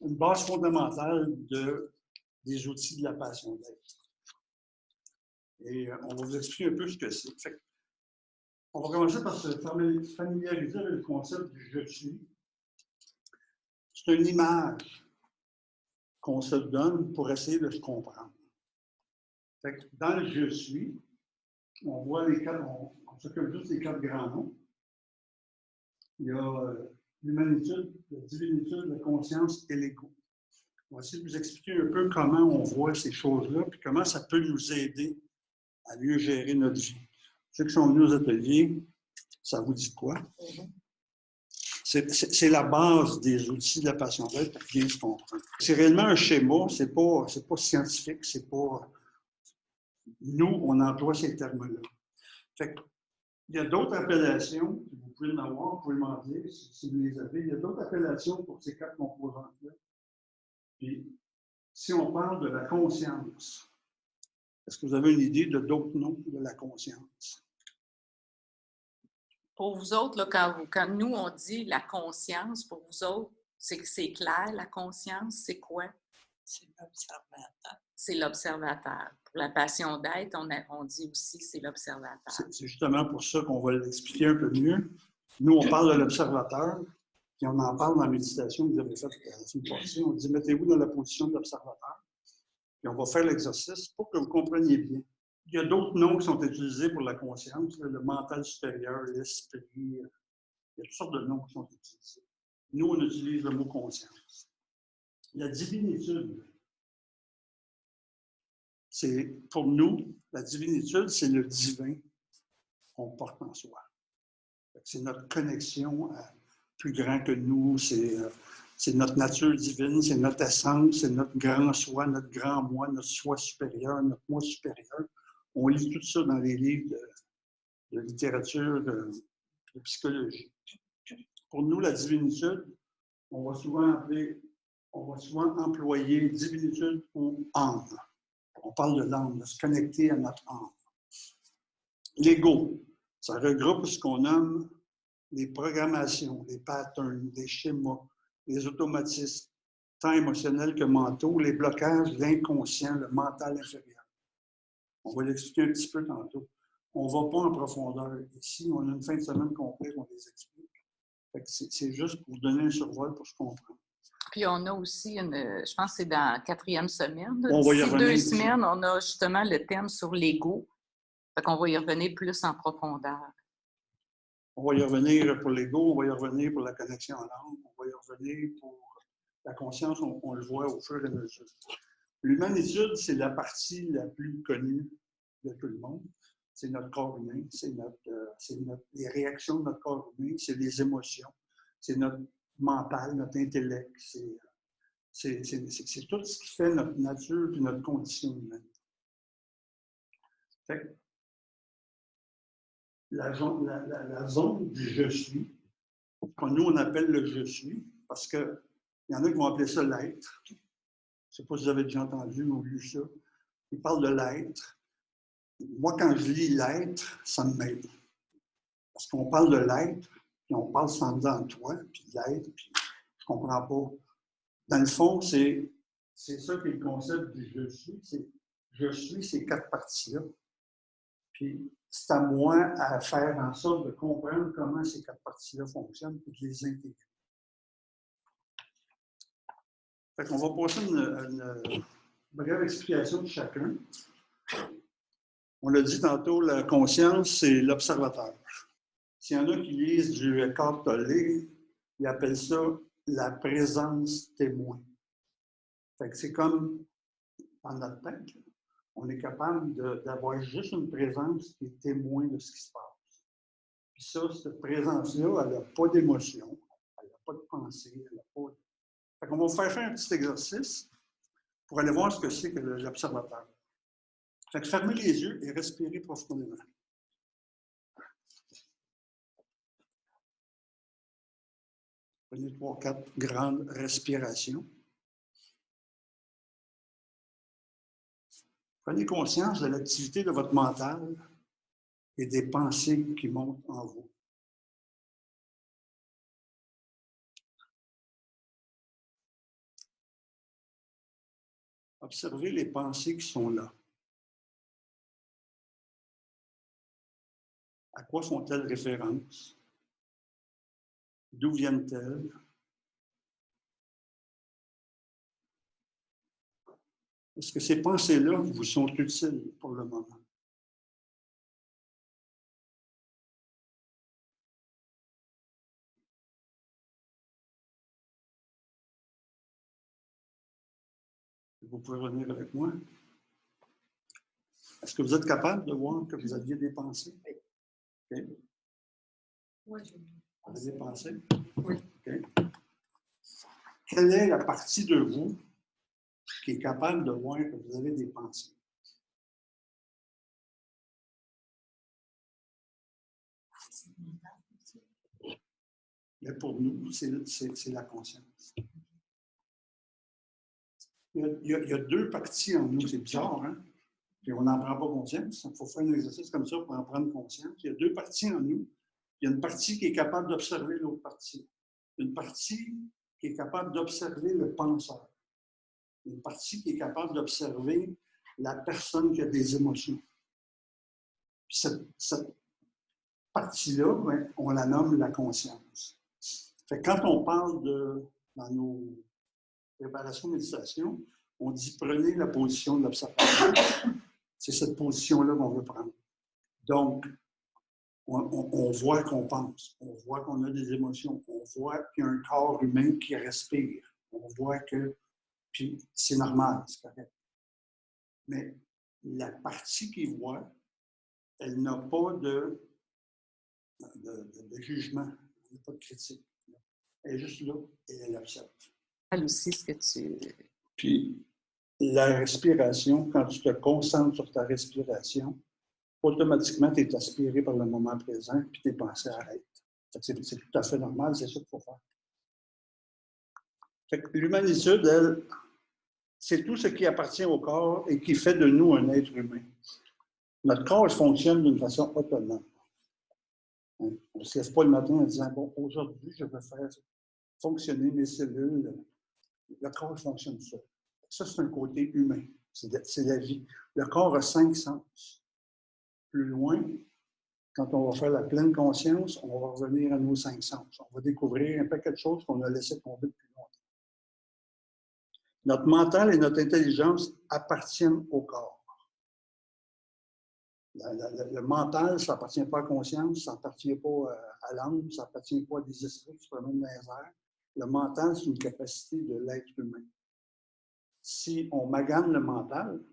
une base fondamentale des outils de la passion d'être. Et on va vous expliquer un peu ce que c'est. On va commencer par se familiariser avec le concept du « je suis ». C'est une image qu'on se donne pour essayer de se comprendre. Dans le « je suis », on voit les quatre, on s'occupe juste des quatre grands noms. Il y a l'humanitude, la divinitude, la conscience et l'ego. On va essayer de vous expliquer un peu comment on voit ces choses-là, puis comment ça peut nous aider à mieux gérer notre vie. Ceux qui sont venus aux ateliers, ça vous dit quoi? C'est la base des outils de la passion d'être pour bien se comprendre. C'est réellement un schéma, c'est pas scientifique, c'est pas... Nous, on emploie ces termes-là. Il y a d'autres appellations, vous pouvez en avoir, vous pouvez m'en dire si vous les avez. Il y a d'autres appellations pour ces quatre composantes-là. Puis, si on parle de la conscience, est-ce que vous avez une idée de d'autres noms de la conscience? Pour vous autres, là, quand nous, on dit la conscience, pour vous autres, c'est clair, la conscience, c'est quoi? C'est l'observateur. C'est l'observateur. Pour la passion d'être, on dit aussi c'est l'observateur. C'est justement pour ça qu'on va l'expliquer un peu mieux. Nous, on parle de l'observateur, puis on en parle dans la méditation que vous avez faite la semaine passée. On dit, mettez-vous dans la position de l'observateur, puis on va faire l'exercice pour que vous compreniez bien. Il y a d'autres noms qui sont utilisés pour la conscience, le mental supérieur, l'esprit. Il y a toutes sortes de noms qui sont utilisés. Nous, on utilise le mot conscience. La divinitude, pour nous, la divinitude, c'est le divin qu'on porte en soi. C'est notre connexion à plus grand que nous, c'est notre nature divine, c'est notre essence, c'est notre grand soi, notre grand moi, notre soi supérieur, notre moi supérieur. On lit tout ça dans les livres de littérature, de psychologie. Pour nous, la divinitude, on va souvent employer divinitude ou âme. On parle de l'âme, de se connecter à notre âme. L'ego, ça regroupe ce qu'on nomme les programmations, les patterns, les schémas, les automatismes, tant émotionnels que mentaux, les blocages, l'inconscient, le mental inférieur. On va l'expliquer un petit peu tantôt. On ne va pas en profondeur. Ici, on a une fin de semaine complète, on les explique. C'est juste pour vous donner un survol pour se comprendre. Puis on a aussi, je pense que c'est dans la 4e semaine, d'ici 2 semaines, on a justement le thème sur l'ego. Fait qu'on va y revenir plus en profondeur. On va y revenir pour l'ego, on va y revenir pour la connexion à l'âme, on va y revenir pour la conscience, on le voit au fur et à mesure. L'humanitude, c'est la partie la plus connue de tout le monde. C'est notre corps humain, c'est les réactions de notre corps humain, c'est les émotions, c'est notre mental, notre intellect, c'est tout ce qui fait notre nature et notre condition humaine. Fait la zone du « je suis », que nous, on appelle le « je suis », parce qu'il y en a qui vont appeler ça l'être. Je ne sais pas si vous avez déjà entendu ou lu ça. Ils parlent de l'être. Moi, quand je lis l'être, ça m'aide. Parce qu'on parle de l'être, puis on parle sans dans toi, puis l'être, puis je ne comprends pas. Dans le fond, c'est ça qui est le concept du « je suis ». Je suis ces quatre parties-là. Puis c'est à moi à faire en sorte de comprendre comment ces quatre parties-là fonctionnent et de les intégrer. Fait qu'on va passer une brève explication de chacun. On l'a dit tantôt, la conscience, c'est l'observateur. S'il y en a qui lisent du Eckhart Tolle, ils appellent ça la présence témoin. Fait que c'est comme dans notre tête, on est capable d'avoir juste une présence qui est témoin de ce qui se passe. Puis ça, cette présence-là, elle n'a pas d'émotion, elle n'a pas de pensée, elle n'a pas de... Fait qu'on va faire un petit exercice pour aller voir ce que c'est que l'observateur. Fait que fermez les yeux et respirez profondément. Prenez 3-4 grandes respirations. Prenez conscience de l'activité de votre mental et des pensées qui montent en vous. Observez les pensées qui sont là. À quoi font-elles référence? D'où viennent-elles? Est-ce que ces pensées-là vous sont utiles pour le moment? Vous pouvez revenir avec moi. Est-ce que vous êtes capable de voir que vous aviez des pensées? OK. Oui, Vous avez des pensées? Oui. OK. Quelle est la partie de vous qui est capable de voir que vous avez des pensées? Mais pour nous, c'est la conscience. Il y a deux parties en nous, c'est bizarre, hein? Puis on n'en prend pas conscience. Il faut faire un exercice comme ça pour en prendre conscience. Il y a deux parties en nous. Il y a une partie qui est capable d'observer l'autre partie. Une partie qui est capable d'observer le penseur. Une partie qui est capable d'observer la personne qui a des émotions. Puis cette partie-là, ben, on la nomme la conscience. Fait que quand on parle dans nos préparations de méditation, on dit prenez la position de l'observateur. C'est cette position-là qu'on veut prendre. Donc, on voit qu'on pense, on voit qu'on a des émotions, on voit qu'il y a un corps humain qui respire, on voit que, puis c'est normal, c'est correct. Mais la partie qui voit, elle n'a pas de jugement, elle n'a pas de critique. Elle est juste là et elle observe. Elle aussi, ce que tu... Puis, la respiration, quand tu te concentres sur ta respiration, automatiquement, tu es aspiré par le moment présent, puis tes pensées arrêtent. C'est tout à fait normal, c'est ça qu'il faut faire. Fait que l'humanitude, elle, c'est tout ce qui appartient au corps et qui fait de nous un être humain. Notre corps fonctionne d'une façon autonome. On ne se lève pas le matin en disant, bon, aujourd'hui, je vais faire fonctionner mes cellules. Le corps fonctionne seul. Ça, c'est un côté humain. C'est la vie. Le corps a 5 sens. Plus loin, quand on va faire la pleine conscience, on va revenir à nos 5 sens. On va découvrir un paquet de choses qu'on a laissé tomber depuis longtemps. Notre mental et notre intelligence appartiennent au corps. Le mental, ça n'appartient pas à la conscience, ça n'appartient pas à l'âme, ça n'appartient pas à des esprits qui se promènent dans les airs. Le mental, c'est une capacité de l'être humain. Si on magane le mental,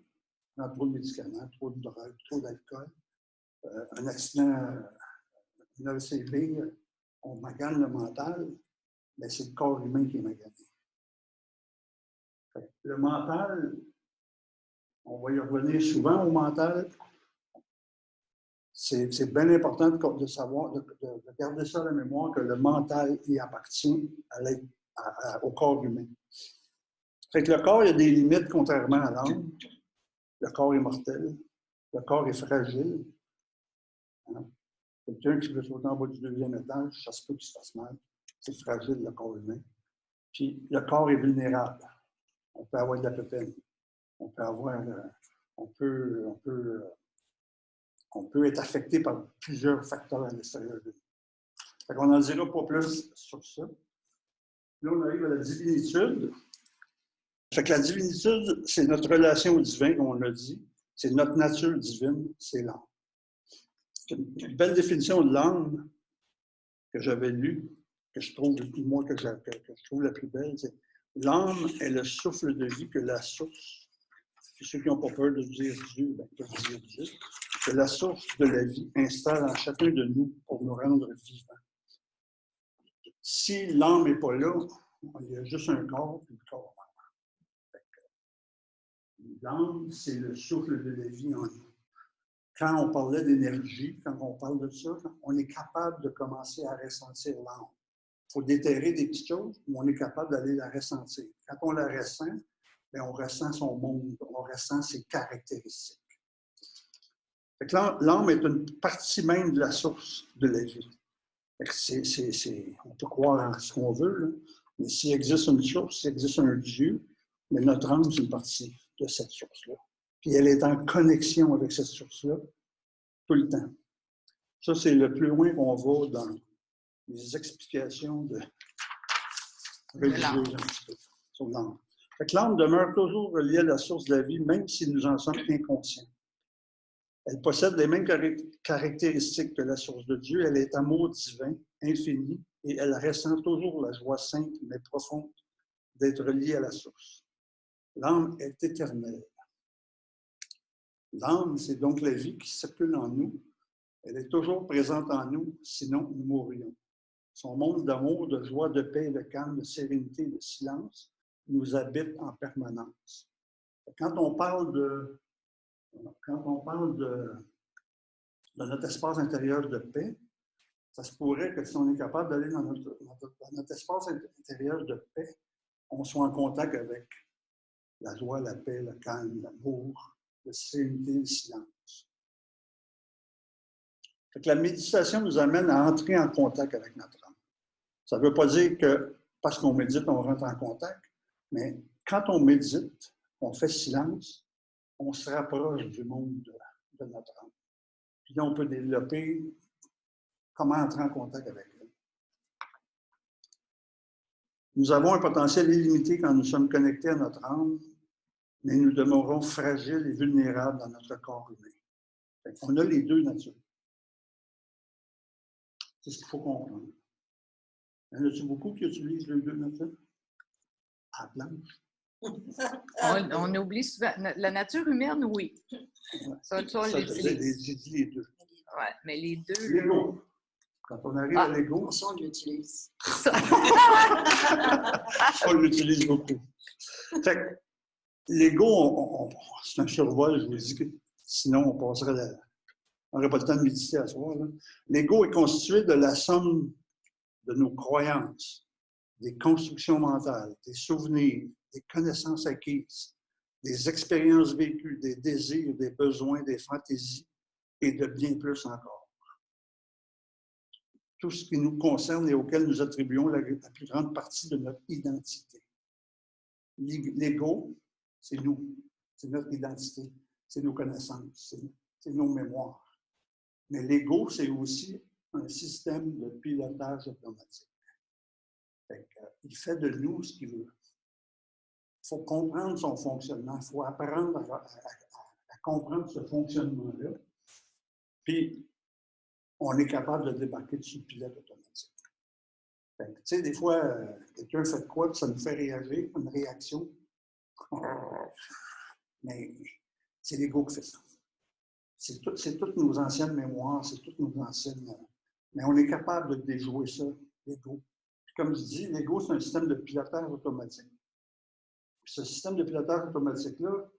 on a trop de médicaments, trop de drogue, trop d'alcool, un accident, une ACV, on magane le mental, mais c'est le corps humain qui est magané. Le mental, on va y revenir souvent au mental. C'est bien important de savoir, de garder ça à la mémoire, que le mental y appartient au corps humain. Fait que le corps, il y a des limites contrairement à l'âme. Le corps est mortel. Le corps est fragile. Hein? Quelqu'un qui veut sauter en bas du 2e étage, ça se peut qu'il se fasse mal. C'est fragile, le corps humain. Puis le corps est vulnérable. On peut avoir de la pépine. On peut être affecté par plusieurs facteurs à l'extérieur de nous. Fait qu'on n'en dira pas plus sur ça. Là, on arrive à la divinitude. Fait que la divinitude, c'est notre relation au divin, comme on l'a dit. C'est notre nature divine, c'est l'âme. Une belle définition de l'âme que j'avais lue, que je trouve, moi, que je trouve la plus belle, c'est l'âme est le souffle de vie que la source, puis ceux qui n'ont pas peur de dire Dieu, ben, peuvent dire Dieu, que la source de la vie installe en chacun de nous pour nous rendre vivants. Si l'âme n'est pas là, il y a juste un corps, puis le corps. L'âme, c'est le souffle de la vie en nous. Quand on parlait d'énergie, quand on parle de ça, on est capable de commencer à ressentir l'âme. Il faut déterrer des petites choses, mais on est capable d'aller la ressentir. Quand on la ressent, bien, on ressent son monde, on ressent ses caractéristiques. L'âme est une partie même de la source de la vie. On peut croire en ce qu'on veut, là, mais s'il existe une source, s'il existe un Dieu, mais notre âme, c'est une partie de cette source-là. Puis elle est en connexion avec cette source-là tout le temps. Ça, c'est le plus loin qu'on va dans les explications religieuses un petit peu sur l'âme. Fait que l'âme demeure toujours reliée à la source de la vie, même si nous en sommes inconscients. Elle possède les mêmes caractéristiques que la source de Dieu. Elle est amour divin, infini, et elle ressent toujours la joie sainte mais profonde d'être reliée à la source. L'âme est éternelle. L'âme, c'est donc la vie qui circule en nous. Elle est toujours présente en nous, sinon nous mourrions. Son monde d'amour, de joie, de paix, de calme, de sérénité, de silence nous habite en permanence. Quand on parle de notre espace intérieur de paix, ça se pourrait que si on est capable d'aller dans notre espace intérieur de paix, on soit en contact avec la joie, la paix, le calme, l'amour, la sérénité, le silence. Fait que la méditation nous amène à entrer en contact avec notre âme. Ça ne veut pas dire que parce qu'on médite, on rentre en contact, mais quand on médite, on fait silence, on se rapproche du monde de notre âme. Puis là, on peut développer comment entrer en contact avec elle. Nous avons un potentiel illimité quand nous sommes connectés à notre âme, mais nous demeurons fragiles et vulnérables dans notre corps humain. On a les deux natures. C'est ce qu'il faut comprendre. Y en a-t-il beaucoup qui utilisent les deux natures? À la planche. On oublie souvent. La nature humaine, oui. Ça, on l'utilise. J'ai dit les deux. Oui, mais les deux. L'ego. Quand on arrive à l'ego, Ça, on l'utilise. on l'utilise beaucoup. Fait que l'ego, c'est un survol, je vous dis que sinon on passerait on n'aurait pas le temps de méditer à soir. L'ego est constitué de la somme de nos croyances, des constructions mentales, des souvenirs, des connaissances acquises, des expériences vécues, des désirs, des besoins, des fantaisies et de bien plus encore. Tout ce qui nous concerne et auquel nous attribuons la plus grande partie de notre identité. L'ego, c'est nous, c'est notre identité, c'est nos connaissances, c'est nos mémoires. Mais l'ego, c'est aussi un système de pilotage automatique. Il fait de nous ce qu'il veut. Il faut comprendre son fonctionnement, il faut apprendre à comprendre ce fonctionnement-là. Puis, on est capable de débarquer dessus le pilote automatique. Tu sais, des fois, quelqu'un fait de quoi, puis ça nous fait réagir, une réaction. Mais c'est l'ego qui fait ça. C'est toutes nos anciennes mémoires, c'est toutes nos anciennes... Mais on est capable de déjouer ça, l'ego. Comme je dis, l'ego, c'est un système de pilotage automatique. Ce système de pilotage automatique-là,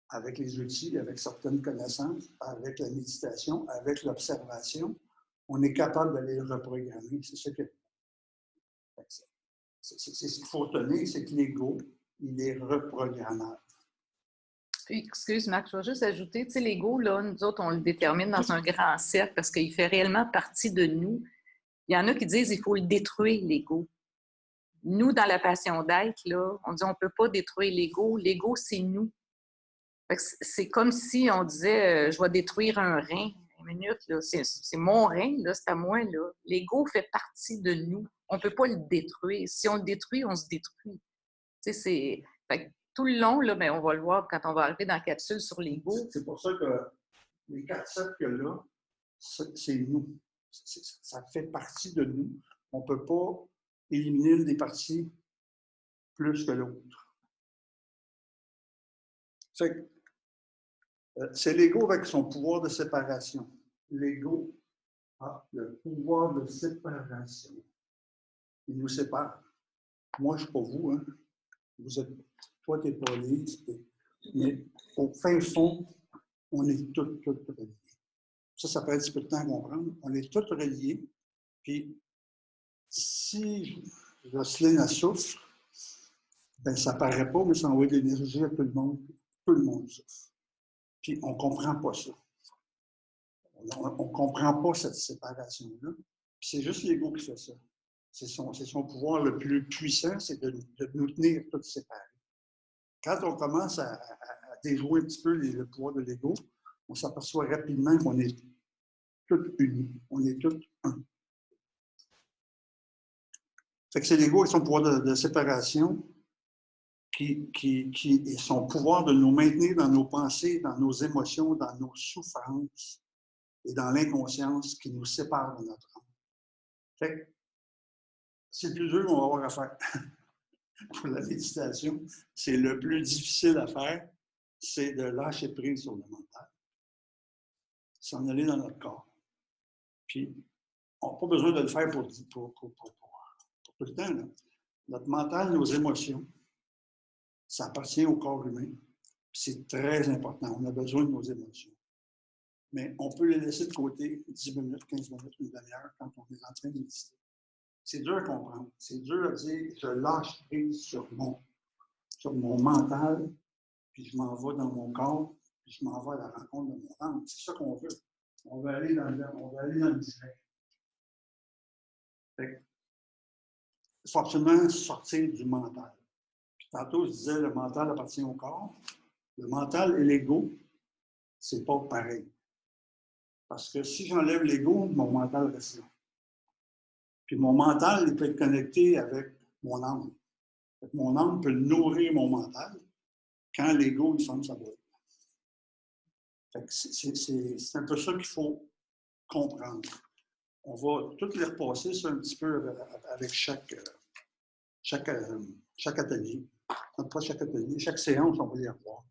avec les outils, avec certaines connaissances, avec la méditation, avec l'observation, on est capable de les reprogrammer. C'est ce que... C'est ce qu'il faut retenir, c'est que l'ego, il est reprogrammable. Puis, excuse, Max, je vais juste ajouter, tu sais, l'ego, là, nous autres, on le détermine dans un grand cercle parce qu'il fait réellement partie de nous. Il y en a qui disent qu'il faut le détruire, l'ego. Nous, dans la passion d'être, là, on dit on ne peut pas détruire l'ego. L'ego, c'est nous. C'est comme si on disait je vais détruire un rein. Une minute, là, c'est mon rein, là, c'est à moi. Là. L'ego fait partie de nous. On ne peut pas le détruire. Si on le détruit, on se détruit. Tu sais, tout le long, là, on va le voir quand on va arriver dans la capsule sur l'ego. C'est pour ça que les 4 cercles-là, c'est nous. Ça fait partie de nous. On ne peut pas éliminer une des parties plus que l'autre. C'est l'ego avec son pouvoir de séparation. L'ego a le pouvoir de séparation. Il nous sépare. Moi, je ne suis pas vous. Hein? Toi, tu n'es pas Lise. Mais au fin fond, on est tous reliés. Ça peut être un petit peu de temps à comprendre. On est tous reliés. Puis, si Jocelyne souffre, ben, ça ne paraît pas, mais ça envoie de l'énergie à tout le monde. Tout le monde souffre. Puis, on ne comprend pas ça. On ne comprend pas cette séparation-là. Puis, c'est juste l'ego qui fait ça. C'est son pouvoir le plus puissant, c'est de nous tenir tous séparés. quand on commence à déjouer un petit peu le pouvoir de l'ego, on s'aperçoit rapidement qu'on est tous unis, on est tous un. Fait que c'est l'ego et son pouvoir de séparation et son pouvoir de nous maintenir dans nos pensées, dans nos émotions, dans nos souffrances et dans l'inconscience qui nous sépare de notre âme. Fait que c'est le plus dur qu'on va avoir à faire pour la méditation. C'est le plus difficile à faire, c'est de lâcher prise sur le mental, s'en aller dans notre corps. Puis, on n'a pas besoin de le faire pour tout le temps. Là. Notre mental, nos émotions, ça appartient au corps humain. C'est très important. On a besoin de nos émotions. Mais on peut les laisser de côté 10 minutes, 15 minutes, une demi-heure quand on est en train de méditer. C'est dur à comprendre. C'est dur à dire, je lâche prise sur mon mental, puis je m'en vais dans mon corps, puis je m'en vais à la rencontre de mon âme. C'est ça qu'on veut. On veut aller dans le direct. Il faut absolument sortir du mental. Puis tantôt, je disais, le mental appartient au corps. Le mental et l'ego, c'est pas pareil. Parce que si j'enlève l'ego, mon mental reste là. Puis mon mental, il peut être connecté avec mon âme. Mon âme peut nourrir mon mental quand l'ego, il ferme sa boîte. C'est un peu ça qu'il faut comprendre. On va tout les repasser ça un petit peu avec chaque atelier. Pas chaque atelier, chaque séance, on va les revoir.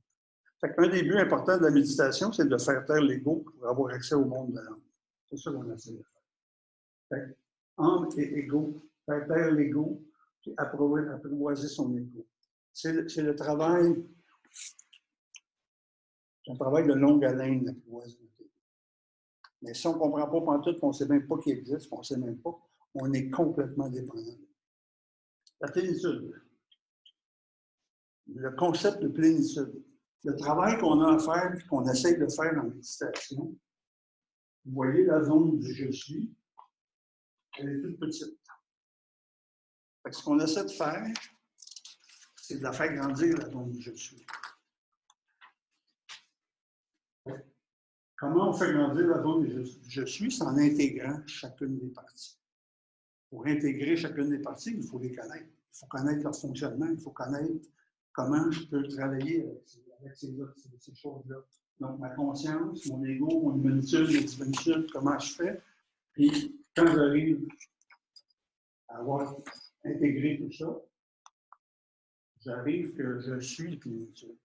Un des buts importants de la méditation, c'est de faire taire l'ego pour avoir accès au monde de l'âme. C'est ça qu'on essaie de faire. Âme et ego, faire taire l'ego, puis apprivoiser son ego. C'est le travail, c'est un travail de longue haleine d'apprivoiser notre ego. Mais si on ne comprend pas pantoute, qu'on ne sait même pas qu'il existe, qu'on ne sait même pas, on est complètement dépendant. La plénitude. Le concept de plénitude. Le travail qu'on a à faire et qu'on essaye de faire en méditation, vous voyez la zone du « je suis », elle est toute petite. Ce qu'on essaie de faire, c'est de la faire grandir, la zone du « je suis ». Comment on fait grandir la zone du « je suis », c'est en intégrant chacune des parties. Pour intégrer chacune des parties, il faut les connaître. Il faut connaître leur fonctionnement, il faut connaître comment je peux travailler avec ces choses-là. Donc, ma conscience, mon ego, mon humanitude, ma divinitude, comment je fais. Puis, quand j'arrive à avoir intégré tout ça, j'arrive que je suis plénitude.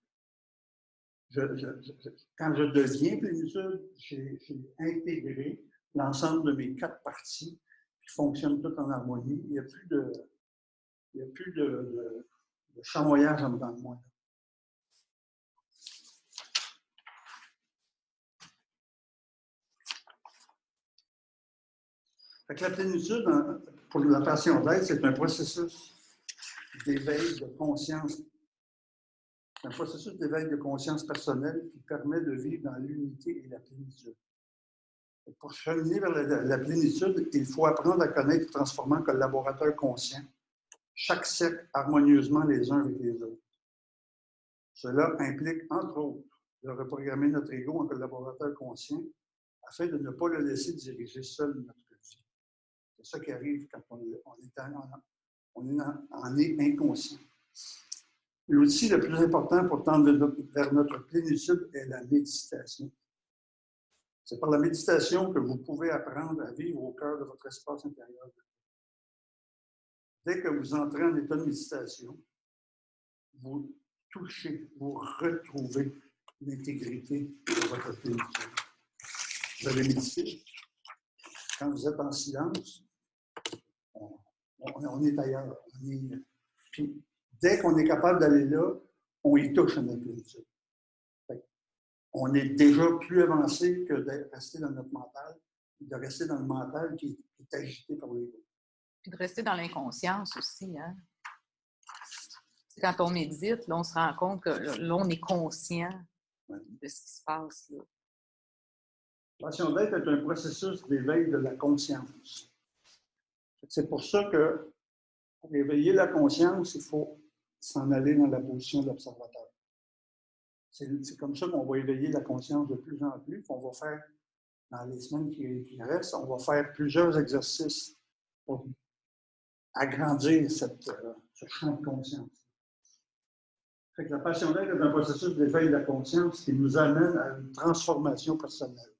Quand je deviens plénitude, j'ai intégré l'ensemble de mes 4 parties qui fonctionnent toutes en harmonie. Il n'y a plus de chamoyage en dedans de moi. La plénitude, pour la passion d'être, c'est un processus d'éveil de conscience. C'est un processus d'éveil de conscience personnelle qui permet de vivre dans l'unité et la plénitude. Et pour cheminer vers la plénitude, il faut apprendre à connaître et transformer en collaborateurs conscients chaque cercle harmonieusement les uns avec les autres. Cela implique, entre autres, de reprogrammer notre ego en collaborateur conscient afin de ne pas le laisser diriger seul notre vie. C'est ça qui arrive quand on est inconscient. L'outil le plus important pour tendre vers notre plénitude est la méditation. C'est par la méditation que vous pouvez apprendre à vivre au cœur de votre espace intérieur. Dès que vous entrez en état de méditation, vous touchez, vous retrouvez l'intégrité de votre plénitude. Vous allez méditer. Quand vous êtes en silence, on est ailleurs. Puis, dès qu'on est capable d'aller là, on y touche à notre plénitude. On est déjà plus avancé que de rester dans notre mental, de rester dans le mental qui est agité par l'ego. Puis de rester dans l'inconscience aussi. Hein? Quand on médite, là, on se rend compte que là, on est conscient de ce qui se passe. Là. La passion d'être est un processus d'éveil de la conscience. C'est pour ça que pour éveiller la conscience, il faut s'en aller dans la position de l'observateur. C'est comme ça qu'on va éveiller la conscience de plus en plus. On va faire, dans les semaines qui restent, on va faire plusieurs exercices pour agrandir ce champ de conscience. Fait que la passion d'être est un processus d'éveil de la conscience qui nous amène à une transformation personnelle,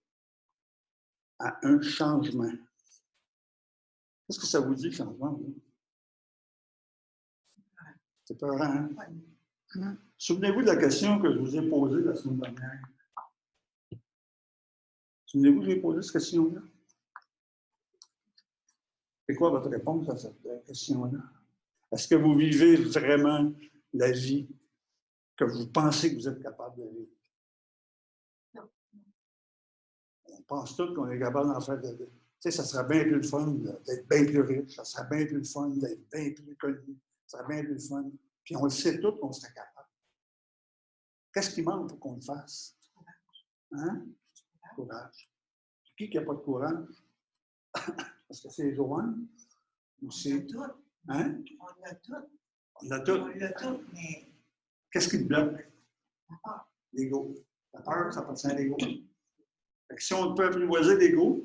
à un changement. Qu'est-ce que ça vous dit, changement? C'est peurant, hein? Souvenez-vous de la question que je vous ai posée la semaine dernière. Souvenez-vous que j'ai posé cette question-là? C'est quoi votre réponse à cette question-là? Est-ce que vous vivez vraiment la vie que vous pensez que vous êtes capable de vivre? Non. On pense tous qu'on est capable d'en faire de la vie. Tu sais, ça serait bien plus le fun d'être bien plus riche, ça serait bien plus le fun d'être bien plus connu, ça serait bien plus le fun. Puis on le sait tous qu'on serait capable. Qu'est-ce qui manque pour qu'on le fasse? Hein? Courage. Qui n'a pas de courage? Est-ce que c'est Joanne? Ou c'est. On l'a tout. Hein? On l'a tout. On l'a tout. On l'a tout, mais Qu'est-ce qui te bloque? la peur. L'ego. La peur, ça appartient à l'ego. Fait que si on peut apprivoiser l'ego,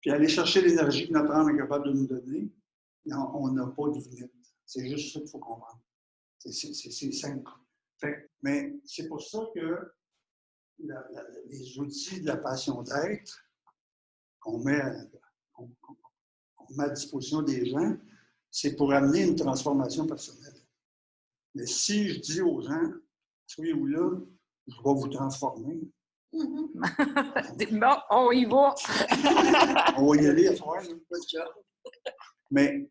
puis aller chercher l'énergie que notre âme est capable de nous donner, on n'a pas de limite. C'est juste ça qu'il faut comprendre. C'est simple. Mais c'est pour ça que les outils de la passion d'être qu'on met à disposition des gens, c'est pour amener une transformation personnelle. Mais si je dis aux gens, soyez-vous là, je vais vous transformer. Bon, on y va. On va y aller à soir. Mais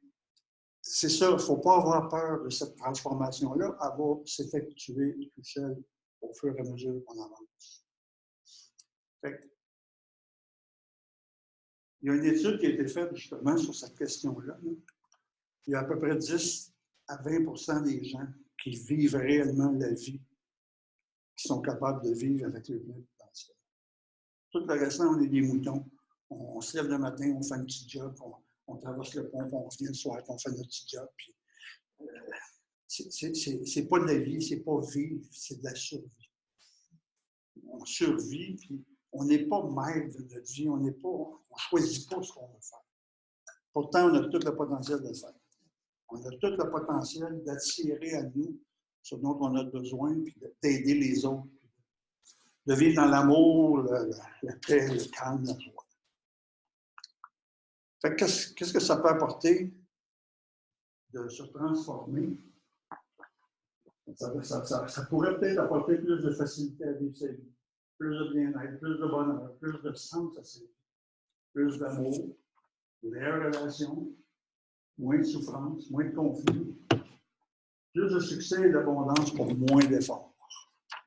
c'est ça, il ne faut pas avoir peur de cette transformation-là. Elle va s'effectuer tout seul au fur et à mesure qu'on avance. Il y a une étude qui a été faite justement sur cette question-là. Il y a à peu près 10 à 20 des gens qui vivent réellement la vie, qui sont capables de vivre avec le bien potentiel. Tout le reste, on est des moutons. On se lève le matin, on fait un petit job, on traverse le pont, on revient le soir, on fait notre petit job. Puis, c'est pas de la vie, c'est pas vivre, c'est de la survie. On survit, puis on n'est pas maître de notre vie, on ne choisit pas ce qu'on veut faire. Pourtant, on a tout le potentiel de le faire. On a tout le potentiel d'attirer à nous ce dont on a besoin, puis d'aider les autres, de vivre dans l'amour, la paix, le calme, la joie. Fait qu'est-ce que ça peut apporter de se transformer? Ça pourrait peut-être apporter plus de facilité à vivre sa vie, plus de bien-être, plus de bonheur, plus de sens à sa vie, plus d'amour, de meilleures relations, moins de souffrance, moins de conflits, plus de succès et d'abondance pour moins d'efforts.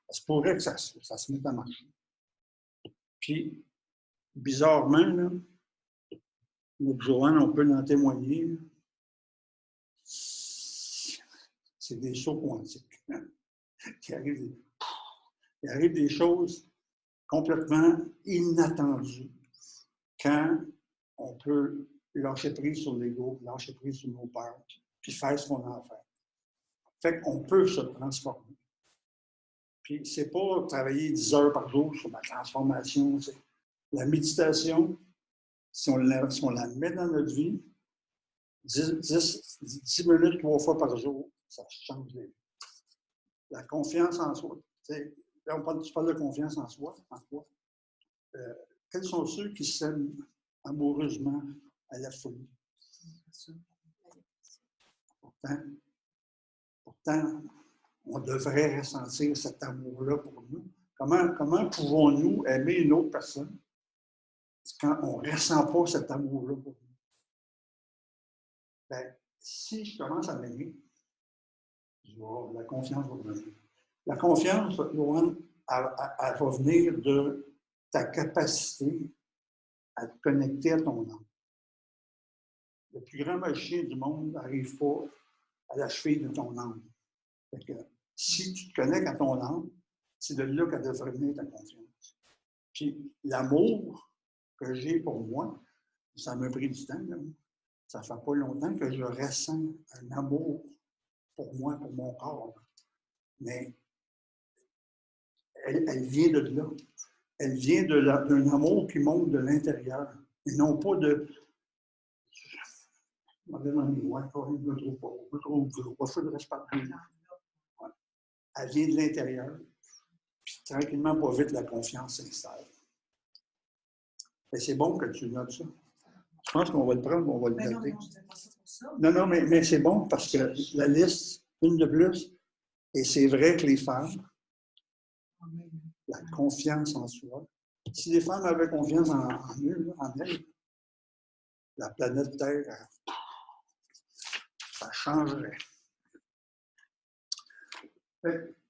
Ça pourrait que ça se mette à marcher. Puis, bizarrement, là, notre Joanne, on peut en témoigner, c'est des sauts quantiques. Il arrive des choses complètement inattendues quand on peut lâcher prise sur l'ego, lâcher prise sur nos peurs, puis faire ce qu'on a à faire. Fait qu'on peut se transformer. Puis c'est pas travailler 10 heures par jour sur la transformation. La méditation, si on la met dans notre vie, 10 minutes 3 fois par jour, ça change les vies. La confiance en soi. Là, tu parles de confiance en soi. Quels sont ceux qui s'aiment amoureusement à la folie? Pourtant, on devrait ressentir cet amour-là pour nous. Comment pouvons-nous aimer une autre personne quand on ne ressent pas cet amour-là pour nous? Bien, si je commence à m'aimer, la confiance va venir. La confiance, Joanne, elle va venir de ta capacité à te connecter à ton âme. Le plus grand magicien du monde n'arrive pas à la cheville de ton âme. Fait que, si tu te connectes à ton âme, c'est de là qu'elle devrait venir ta confiance. Puis l'amour que j'ai pour moi, ça m'a pris du temps. Là. Ça ne fait pas longtemps que je ressens un amour pour moi, pour mon corps. Mais elle vient de là. Elle vient d'un amour qui monte de l'intérieur. Et non pas de. Je me trouve pas, je me trouve gros, il faudrait se parler. Ouais. Elle vient de l'intérieur. Puis tranquillement, pas vite, la confiance s'installe. Et c'est bon que tu notes ça. Je pense qu'on va le prendre, on va le Mais non, noter. non, je ne fais pas ça pour ça. Non, non, mais c'est bon parce que la liste, une de plus, et c'est vrai que les femmes, la confiance en soi, si les femmes avaient confiance en eux, en elles, la planète Terre, ça changerait.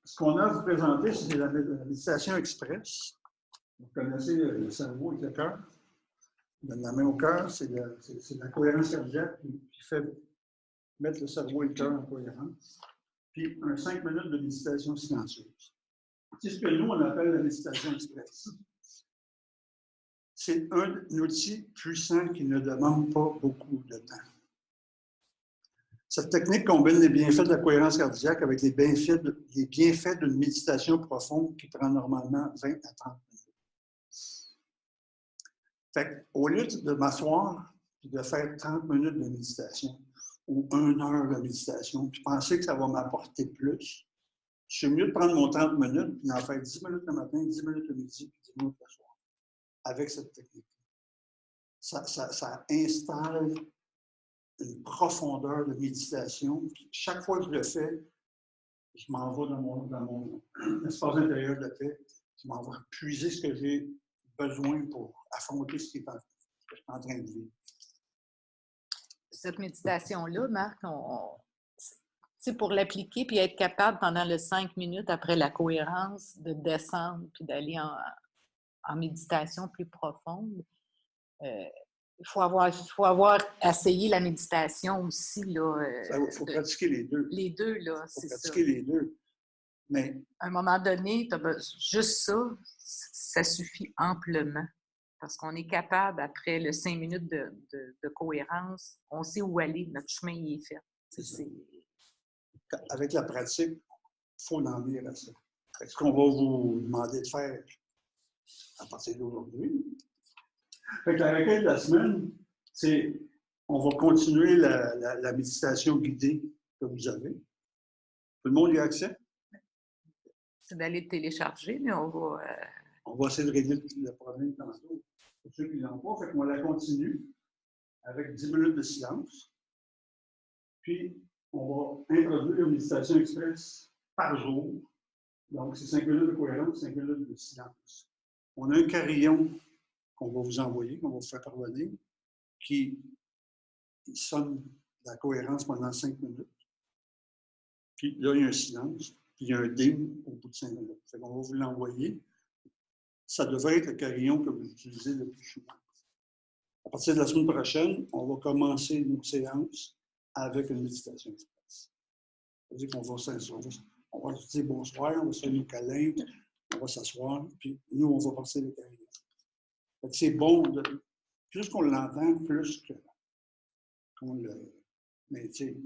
Ce qu'on a à vous présenter, c'est la méditation express. Vous connaissez le cerveau et le cœur. On donne la main au cœur, c'est la cohérence cardiaque qui fait mettre le cerveau et le cœur en cohérence. Puis 5 minutes de méditation silencieuse. C'est ce que nous, on appelle la méditation express. C'est un outil puissant qui ne demande pas beaucoup de temps. Cette technique combine les bienfaits de la cohérence cardiaque avec les bienfaits d'une méditation profonde qui prend normalement 20 à 30 minutes. Fait au lieu de m'asseoir et de faire 30 minutes de méditation ou 1 heure de méditation, puis penser que ça va m'apporter plus, je suis mieux de prendre mon 30 minutes et d'en faire 10 minutes le matin, 10 minutes le midi, puis 10 minutes le soir, avec cette technique. Ça installe une profondeur de méditation. Puis chaque fois que je le fais, je m'en vais dans mon espace intérieur de paix. Je m'en vais puiser ce que j'ai besoin pour affronter ce que je suis en train de vivre. Cette méditation-là, Marc, c'est pour l'appliquer puis être capable pendant les 5 minutes après la cohérence de descendre puis d'aller en méditation plus profonde. Il faut avoir essayé la méditation aussi. Il faut pratiquer les deux. Les deux, là, c'est ça. Il faut pratiquer les deux. Mais à un moment donné, juste ça, ça suffit amplement. Parce qu'on est capable, après les 5 minutes de cohérence, on sait où aller, notre chemin y est fait. Avec la pratique, il faut en venir à ça. Ce qu'on va vous demander de faire à partir d'aujourd'hui. La requête de la semaine, c'est on va continuer la méditation guidée que vous avez. Tout le monde y a accès? C'est d'aller télécharger, mais on va... On va essayer de régler le problème tantôt. Pour ceux qui ne l'ont pas, fait qu'on la continue avec 10 minutes de silence. Puis, on va introduire une méditation express par jour. Donc, c'est 5 minutes de cohérence, 5 minutes de silence. On a un carillon qu'on va vous envoyer, qu'on va vous faire parvenir, qui sonne la cohérence pendant 5 minutes. Puis là, il y a un silence, puis il y a un dim au bout de 5 minutes. Fait qu'on va vous l'envoyer. Ça devrait être le carillon que vous utilisez le plus souvent. À partir de la semaine prochaine, on va commencer nos séances avec une méditation express. C'est-à-dire qu'on va s'asseoir, on va se dire bonsoir, on va se faire nos câlins, on va s'asseoir, puis nous, on va passer le carillon. C'est bon, plus qu'on l'entend, plus qu'on le... Mais tu sais,